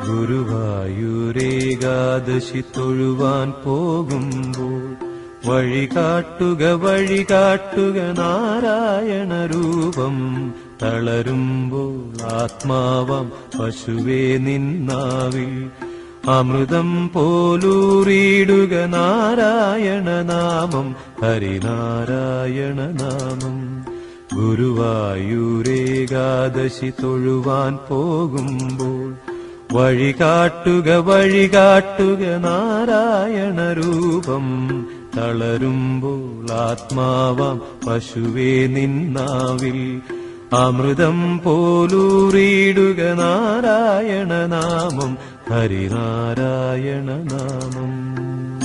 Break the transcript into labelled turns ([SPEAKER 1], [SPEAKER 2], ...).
[SPEAKER 1] ഗുരുവായൂരേകാദശി തൊഴുവാൻ പോകുമ്പോൾ വഴികാട്ടുക നാരായണ രൂപം. തളരുമ്പോൾ ആത്മാവം പശുവേ നിന്നാവിൽ അമൃതം പോലൂറിയിടുക നാരായണ നാമം, ഹരിനാരായണ നാമം. ഗുരുവായൂരേകാദശി തൊഴുവാൻ പോകുമ്പോൾ വഴികാട്ടുക നാരായണ രൂപം. തളരുമ്പോൾ ആത്മാവാം പശുവേ നിന്നാവിൽ അമൃതം പോലൂറിയിടുക നാരായണ നാമം, ഹരിനാരായണ നാമം.